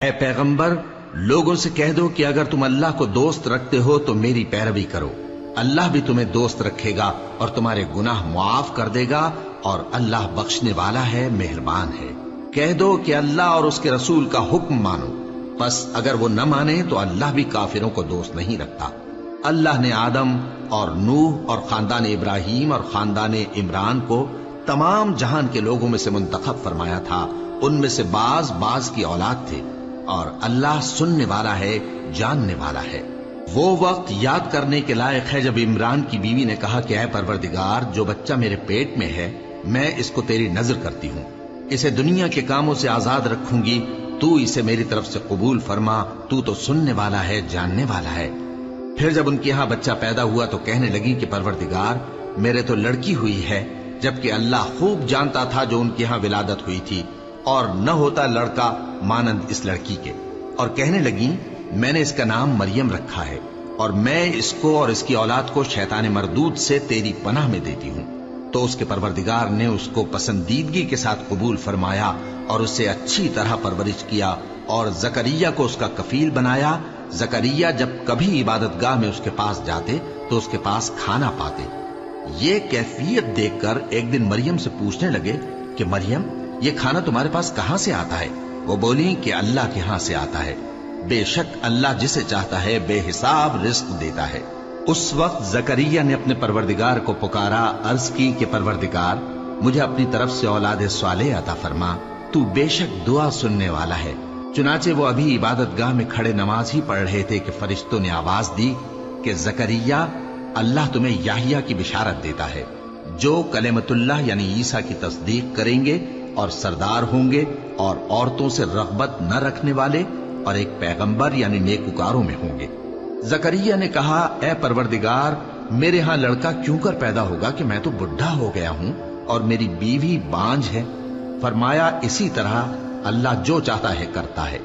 اے پیغمبر، لوگوں سے کہہ دو کہ اگر تم اللہ کو دوست رکھتے ہو تو میری پیروی کرو، اللہ بھی تمہیں دوست رکھے گا اور تمہارے گناہ معاف کر دے گا، اور اللہ بخشنے والا ہے، مہربان ہے۔ کہہ دو کہ اللہ اور اس کے رسول کا حکم مانو، بس اگر وہ نہ مانے تو اللہ بھی کافروں کو دوست نہیں رکھتا۔ اللہ نے آدم اور نوح اور خاندان ابراہیم اور خاندان عمران کو تمام جہان کے لوگوں میں سے منتخب فرمایا تھا، ان میں سے بعض کی اولاد تھے، اور اللہ سننے والا ہے، جاننے والا ہے۔ وہ وقت یاد کرنے کے لائق ہے جب عمران کی بیوی نے کہا کہ اے پروردگار، جو بچہ میرے پیٹ میں ہے میں اس کو تیری نذر کرتی ہوں، اسے دنیا کے کاموں سے آزاد رکھوں گی، تو اسے میری طرف سے قبول فرما، تو تو سننے والا ہے، جاننے والا ہے۔ پھر جب ان کے ہاں بچہ پیدا ہوا تو کہنے لگی کہ پروردگار، میرے تو لڑکی ہوئی ہے، جبکہ اللہ خوب جانتا تھا جو ان کے ہاں ولادت ہوئی تھی، اور نہ ہوتا لڑکا مانند اس لڑکی کے۔ اور کہنے لگیں میں نے اس کا نام مریم رکھا ہے، اور میں اس کو اور اس کی اولاد کو شیطان مردود سے تیری پناہ میں دیتی ہوں۔ تو اس کے پروردگار نے اس کو پسندیدگی کے ساتھ قبول فرمایا اور اسے اچھی طرح پرورش کیا، اور زکریا کو اس کا کفیل بنایا۔ زکریا جب کبھی عبادت گاہ میں اس کے پاس جاتے تو اس کے پاس کھانا پاتے۔ یہ کیفیت دیکھ کر ایک دن مریم سے پوچھنے لگے کہ مریم، یہ کھانا تمہارے پاس کہاں سے آتا ہے؟ وہ بولی کہ اللہ کے ہاں سے آتا ہے، بے شک اللہ جسے چاہتا ہے بے حساب رزق دیتا ہے۔ اس وقت زکریا نے اپنے پروردگار کو پکارا، عرض کی کہ پروردگار، مجھے اپنی طرف سے اولاد صالح عطا فرما، تو بے شک دعا سننے والا ہے۔ چنانچہ وہ ابھی عبادت گاہ میں کھڑے نماز ہی پڑھ رہے تھے کہ فرشتوں نے آواز دی کہ زکریا، اللہ تمہیں یحییٰ کی بشارت دیتا ہے، جو کلمۃ اللہ یعنی عیسیٰ کی تصدیق کریں گے اور سردار ہوں گے، اور عورتوں سے رغبت نہ رکھنے والے، اور ایک پیغمبر یعنی نیکوکاروں میں ہوں گے۔ زکریا نے کہا، اے پروردگار، میرے ہاں لڑکا کیوں کر پیدا ہوگا کہ میں تو بڈھا ہو گیا ہوں اور میری بیوی بانجھ ہے؟ فرمایا، اسی طرح اللہ جو چاہتا ہے کرتا ہے۔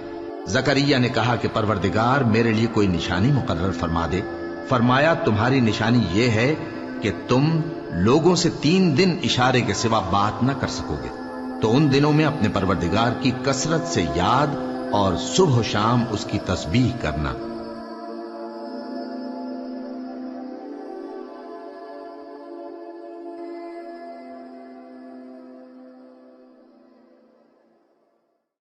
زکریا نے کہا کہ پروردگار، میرے لیے کوئی نشانی مقرر فرما دے۔ فرمایا، تمہاری نشانی یہ ہے کہ تم لوگوں سے 3 دن اشارے کے سوا بات نہ کر سکو گے، تو ان دنوں میں اپنے پروردگار کی کثرت سے یاد اور صبح و شام اس کی تسبیح کرنا۔